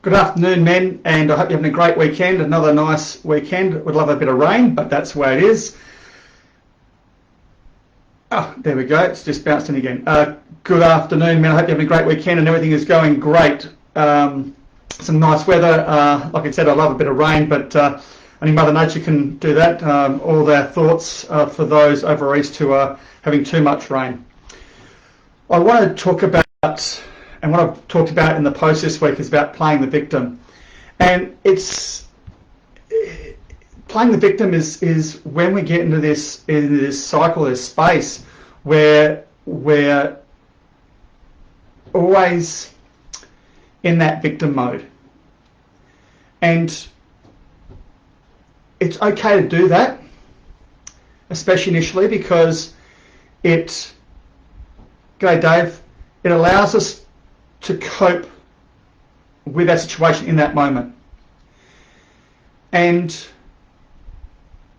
Good afternoon, men, and I hope you're having a great weekend. Another nice weekend. Would love a bit of rain, but that's the way it is. Oh, there we go. It's just bounced in again. Good afternoon, men. I hope you're having a great weekend and everything is going great. Some nice weather. Like I said, I love a bit of rain, but only Mother Nature can do that. All our thoughts for those over east who are having too much rain. I want to talk about, and what I've talked about in the post this week is about playing the victim. And it's playing the victim is when we get into this cycle, this space where we're always in that victim mode. And it's okay to do that, especially initially, because g'day Dave, it allows us to cope with that situation in that moment. And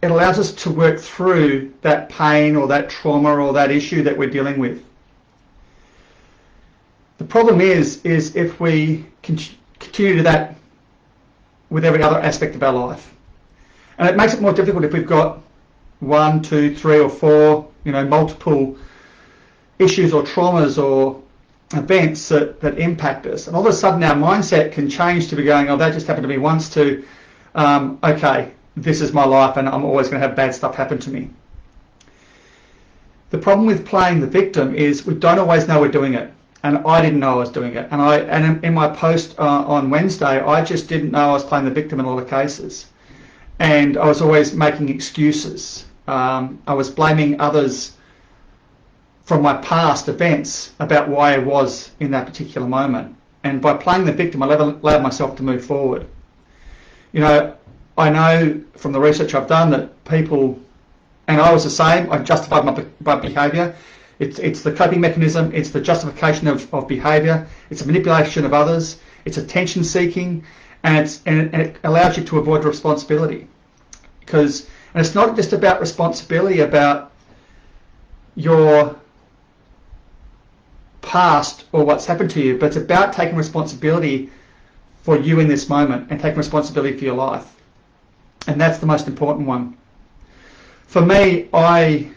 it allows us to work through that pain or that trauma or that issue that we're dealing with. The problem is if we continue to do that with every other aspect of our life. And it makes it more difficult if we've got 1, 2, 3 or 4, multiple issues or traumas or events that impact us. And all of a sudden our mindset can change to be going, oh, that just happened to me once, to, okay, this is my life and I'm always going to have bad stuff happen to me. The problem with playing the victim is we don't always know we're doing it. And I didn't know I was doing it. And in my post on Wednesday, I just didn't know I was playing the victim in a lot of cases. And I was always making excuses. I was blaming others from my past events about why I was in that particular moment. And by playing the victim, I allowed myself to move forward. I know from the research I've done that people, and I was the same, I justified my behaviour. It's the coping mechanism, it's the justification of behaviour, it's a manipulation of others, it's attention seeking, and it allows you to avoid responsibility. And it's not just about responsibility about your past or what's happened to you, but it's about taking responsibility for you in this moment and taking responsibility for your life. And that's the most important one. For me, I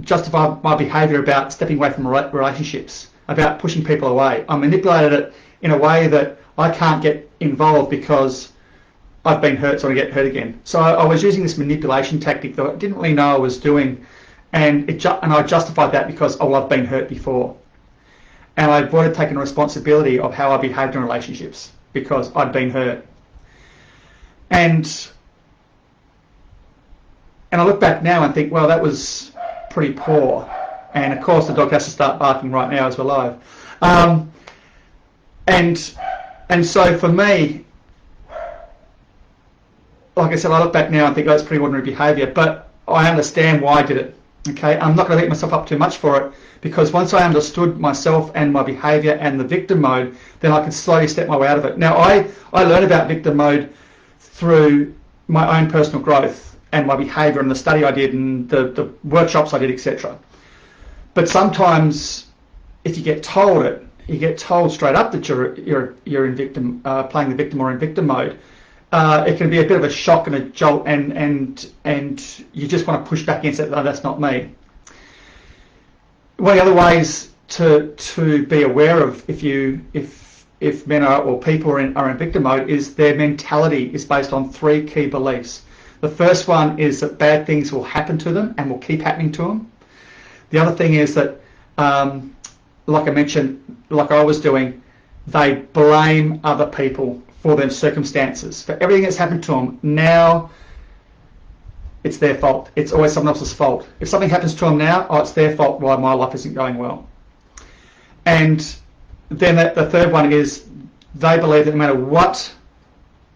justify my behaviour about stepping away from relationships, about pushing people away. I manipulated it in a way that I can't get involved because I've been hurt, so I get hurt again. So I was using this manipulation tactic that I didn't really know I was doing, and I justified that because, I've been hurt before. And I avoided taking responsibility of how I behaved in relationships because I'd been hurt. And I look back now and think, well, that was pretty poor. And of course the dog has to start barking right now as we're live. And so for me, like I said, I look back now and think, that's pretty ordinary behaviour, but I understand why I did it. Okay, I'm not going to beat myself up too much for it, because once I understood myself and my behaviour and the victim mode, then I could slowly step my way out of it. Now, I learned about victim mode through my own personal growth and my behaviour and the study I did and the workshops I did, etc. But sometimes, if you get told it, you get told straight up that you're in victim, playing the victim or in victim mode. It can be a bit of a shock and a jolt, and you just want to push back against it. No, that's not me. One of the other ways to be aware of if men or people are in victim mode is their mentality is based on 3 key beliefs. The first one is that bad things will happen to them and will keep happening to them. The other thing is that, like I mentioned, like I was doing, they blame other people for their circumstances, for everything that's happened to them. Now it's their fault. It's always someone else's fault. If something happens to them now, it's their fault why my life isn't going well. And then the third one is they believe that no matter what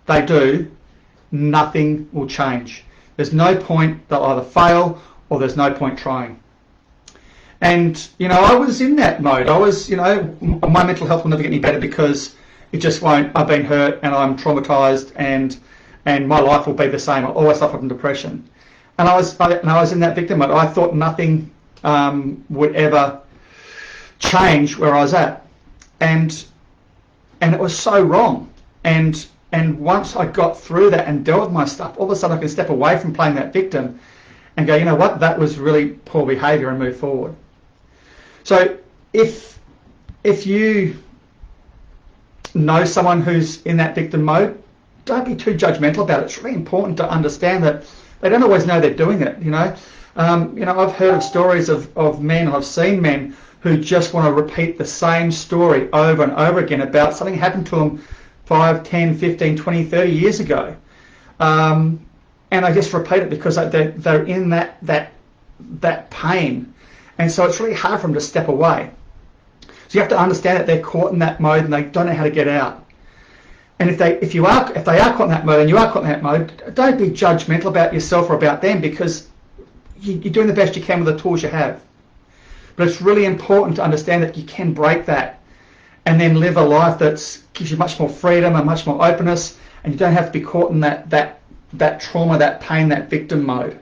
they do, nothing will change. There's no point, they'll either fail or there's no point trying. And, I was in that mode. I was, my mental health will never get any better because it just won't. I've been hurt and I'm traumatised and my life will be the same. I'll always suffer from depression. And I was in that victim mode. I thought nothing would ever change where I was at. And it was so wrong. And once I got through that and dealt with my stuff, all of a sudden I can step away from playing that victim and go, you know what, that was really poor behaviour, and move forward. So if you know someone who's in that victim mode, don't be too judgmental about it. It's really important to understand that they don't always know they're doing it. I've heard of stories of men, I've seen men who just want to repeat the same story over and over again about something happened to them 5, 10, 15, 20, 30 years ago. And I just repeat it because they're in that pain. And so it's really hard for them to step away. So you have to understand that they're caught in that mode and they don't know how to get out. And if they are caught in that mode and you are caught in that mode, don't be judgmental about yourself or about them, because you're doing the best you can with the tools you have. But it's really important to understand that you can break that and then live a life that gives you much more freedom and much more openness, and you don't have to be caught in that trauma, that pain, that victim mode.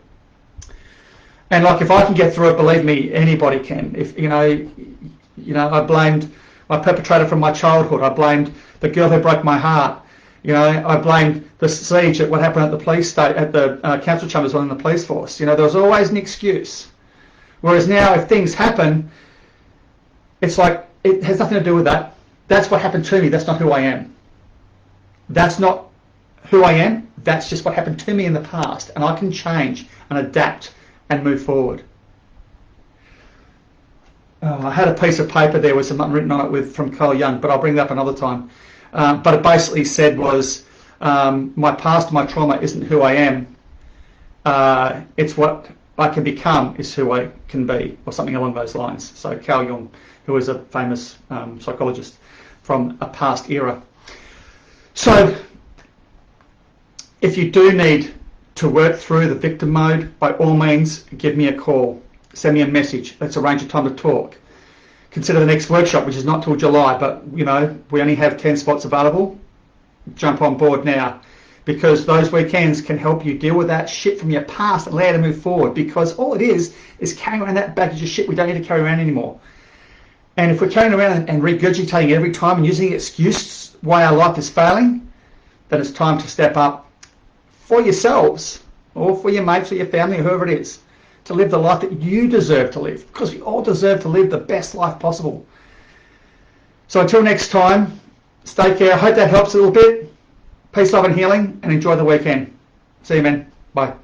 And like, if I can get through it, believe me, anybody can. If I blamed my perpetrator from my childhood. I blamed the girl who broke my heart. I blamed the siege at what happened at the police at the council chambers on the police force. There was always an excuse. Whereas now, if things happen, it's like, it has nothing to do with that. That's what happened to me. That's not who I am. That's not who I am. That's just what happened to me in the past. And I can change and adapt and move forward. I had a piece of paper there with something written on it from Carl Jung, but I'll bring that up another time. But it basically said was, my past, my trauma isn't who I am. It's what I can become is who I can be, or something along those lines. So Carl Jung, who is a famous psychologist from a past era. So if you do need to work through the victim mode, by all means, give me a call. Send me a message. Let's arrange a time to talk. Consider the next workshop, which is not till July, but we only have 10 spots available. Jump on board now, because those weekends can help you deal with that shit from your past and allow you to move forward, because all it is carrying around that baggage of shit we don't need to carry around anymore. And if we're carrying around and regurgitating every time and using excuses why our life is failing, then it's time to step up for yourselves, or for your mates or your family or whoever it is, to live the life that you deserve to live, because we all deserve to live the best life possible. So until next time, stay care. I hope that helps a little bit. Peace, love and healing, and enjoy the weekend. See you, man. Bye.